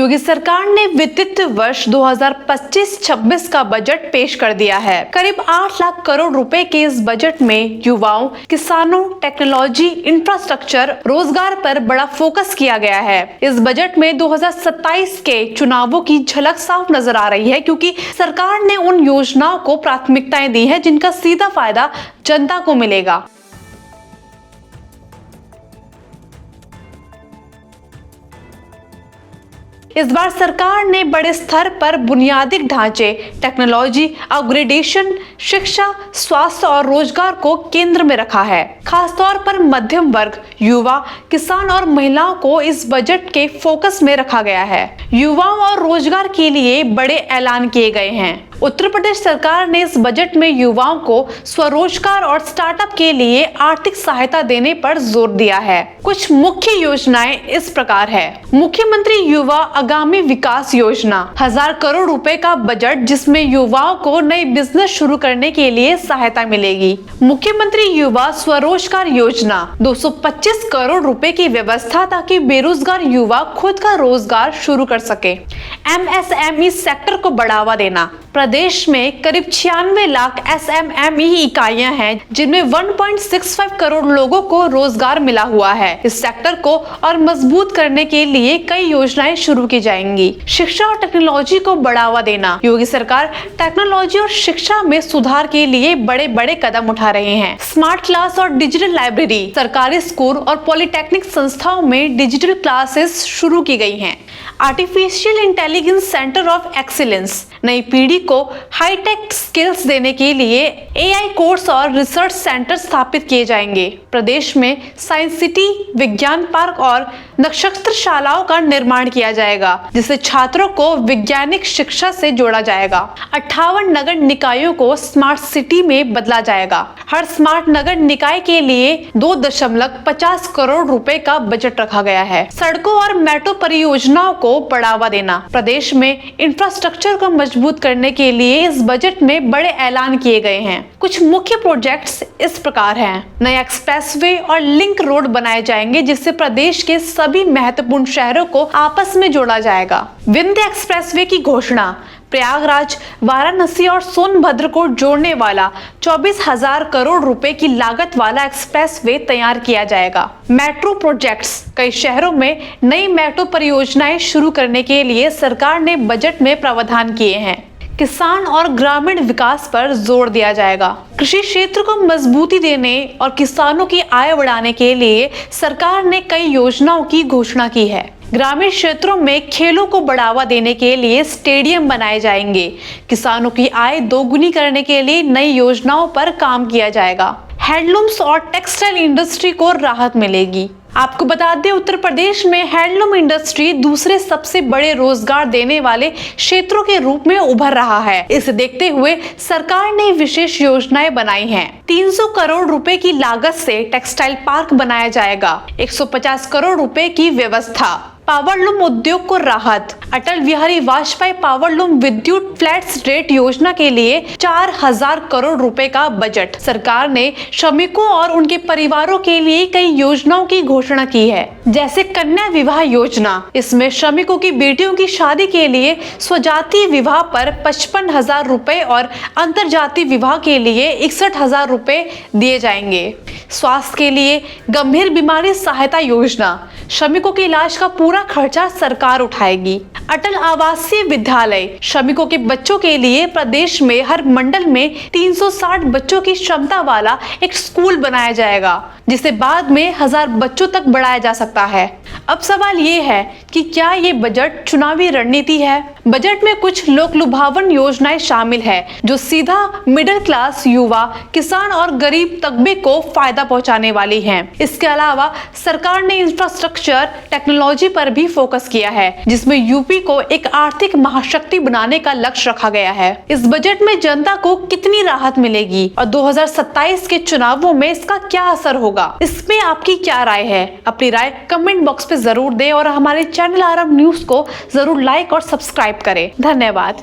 योगी सरकार ने वित्त वर्ष 2025-26 का बजट पेश कर दिया है। करीब 8 लाख करोड़ रुपए के इस बजट में युवाओं, किसानों, टेक्नोलॉजी, इंफ्रास्ट्रक्चर, रोजगार पर बड़ा फोकस किया गया है। इस बजट में 2027 के चुनावों की झलक साफ नजर आ रही है, क्योंकि सरकार ने उन योजनाओं को प्राथमिकताएं दी है जिनका सीधा फायदा जनता को मिलेगा। इस बार सरकार ने बड़े स्तर पर बुनियादी ढांचे, टेक्नोलॉजी, अपग्रेडेशन, शिक्षा, स्वास्थ्य और रोजगार को केंद्र में रखा है। खासतौर पर मध्यम वर्ग, युवा, किसान और महिलाओं को इस बजट के फोकस में रखा गया है। युवाओं और रोजगार के लिए बड़े ऐलान किए गए हैं। उत्तर प्रदेश सरकार ने इस बजट में युवाओं को स्वरोजगार और स्टार्टअप के लिए आर्थिक सहायता देने पर जोर दिया है। कुछ मुख्य योजनाएं इस प्रकार है। मुख्यमंत्री युवा आगामी विकास योजना, 1000 करोड़ रुपए का बजट, जिसमें युवाओं को नए बिजनेस शुरू करने के लिए सहायता मिलेगी। मुख्यमंत्री युवा स्वरोजगार योजना, 225 करोड़ रुपए की व्यवस्था ताकि बेरोजगार युवा खुद का रोजगार शुरू कर सके। MSME सेक्टर को बढ़ावा देना। प्रदेश में करीब 96 लाख SMME इकाइयां हैं, जिनमें 1.65 करोड़ लोगों को रोजगार मिला हुआ है। इस सेक्टर को और मजबूत करने के लिए कई योजनाएं शुरू की जाएंगी। शिक्षा और टेक्नोलॉजी को बढ़ावा देना। योगी सरकार टेक्नोलॉजी और शिक्षा में सुधार के लिए बड़े बड़े कदम उठा रहे हैं। स्मार्ट क्लास और डिजिटल लाइब्रेरी। सरकारी स्कूल और पॉलिटेक्निक संस्थाओं में डिजिटल क्लासेस शुरू की गई हैं। Artificial intelligence centre of excellence. नई पीढ़ी को हाईटेक स्किल्स देने के लिए AI कोर्स और रिसर्च सेंटर स्थापित किए जाएंगे। प्रदेश में साइंस सिटी, विज्ञान पार्क और नक्षत्रशालाओं का निर्माण किया जाएगा, जिससे छात्रों को वैज्ञानिक शिक्षा से जोड़ा जाएगा। 58 नगर निकायों को स्मार्ट सिटी में बदला जाएगा। हर स्मार्ट नगर निकाय के लिए 2.50 करोड़ रुपए का बजट रखा गया है। सड़कों और मेट्रो परियोजनाओं को बढ़ावा देना। प्रदेश में इंफ्रास्ट्रक्चर को मजबूत करने के लिए इस बजट में बड़े ऐलान किए गए हैं। कुछ मुख्य प्रोजेक्ट्स इस प्रकार हैं। नया एक्सप्रेसवे और लिंक रोड बनाए जाएंगे, जिससे प्रदेश के सभी महत्वपूर्ण शहरों को आपस में जोड़ा जाएगा। विंध्य एक्सप्रेसवे की घोषणा। प्रयागराज, वाराणसी और सोनभद्र को जोड़ने वाला 24,000 करोड़ रुपए की लागत वाला एक्सप्रेसवे तैयार किया जाएगा। Metro projects. कई शहरों में नई मेट्रो परियोजनाएं शुरू करने के लिए सरकार ने बजट में प्रावधान किए हैं। किसान और ग्रामीण विकास पर जोर दिया जाएगा। कृषि क्षेत्र को मजबूती देने और किसानों की आय बढ़ाने के लिए सरकार ने कई योजनाओं की घोषणा की है। ग्रामीण क्षेत्रों में खेलों को बढ़ावा देने के लिए स्टेडियम बनाए जाएंगे। किसानों की आय दोगुनी करने के लिए नई योजनाओं पर काम किया जाएगा। हैंडलूम्स और टेक्सटाइल इंडस्ट्री को राहत मिलेगी। आपको बता दें, उत्तर प्रदेश में हैंडलूम इंडस्ट्री दूसरे सबसे बड़े रोजगार देने वाले क्षेत्रों के रूप में उभर रहा है। इसे देखते हुए सरकार ने विशेष योजनाएं बनाई हैं। 300 करोड़ रुपए की लागत से टेक्सटाइल पार्क बनाया जाएगा। 150 करोड़ रुपए की व्यवस्था। पावरलूम उद्योग को राहत। अटल बिहारी वाजपेयी पावरलूम विद्युत फ्लैट रेट योजना के लिए 4000 करोड़ रुपए का बजट। सरकार ने श्रमिकों और उनके परिवारों के लिए कई योजनाओं की घोषणा की है, जैसे कन्या विवाह योजना। इसमें श्रमिकों की बेटियों की शादी के लिए स्वजातीय विवाह पर 55,000 रुपए और अंतरजातीय विवाह के लिए 61,000 रुपए दिए जाएंगे। स्वास्थ्य के लिए गंभीर बीमारी सहायता योजना। श्रमिकों के इलाज का पूरा खर्चा सरकार उठाएगी। अटल आवासीय विद्यालय। श्रमिकों के बच्चों के लिए प्रदेश में हर मंडल में 360 बच्चों की क्षमता वाला एक स्कूल बनाया जाएगा, जिसे बाद में 1000 बच्चों तक बढ़ाया जा सकता है। अब सवाल ये है कि क्या ये बजट चुनावी रणनीति है? बजट में कुछ लोक लुभावन योजनाएं शामिल है, जो सीधा मिडिल क्लास, युवा, किसान और गरीब तबके को फायदा पहुंचाने वाली हैं। इसके अलावा सरकार ने इंफ्रास्ट्रक्चर, टेक्नोलॉजी पर भी फोकस किया है, जिसमें यूपी को एक आर्थिक महाशक्ति बनाने का लक्ष्य रखा गया है। इस बजट में जनता को कितनी राहत मिलेगी और 2027 के चुनावों में इसका क्या असर होगा, इसमें आपकी क्या राय है? अपनी राय कमेंट बॉक्स पे जरूर दें और हमारे चैनल आरंभ न्यूज को जरूर लाइक और सब्सक्राइब करें। धन्यवाद।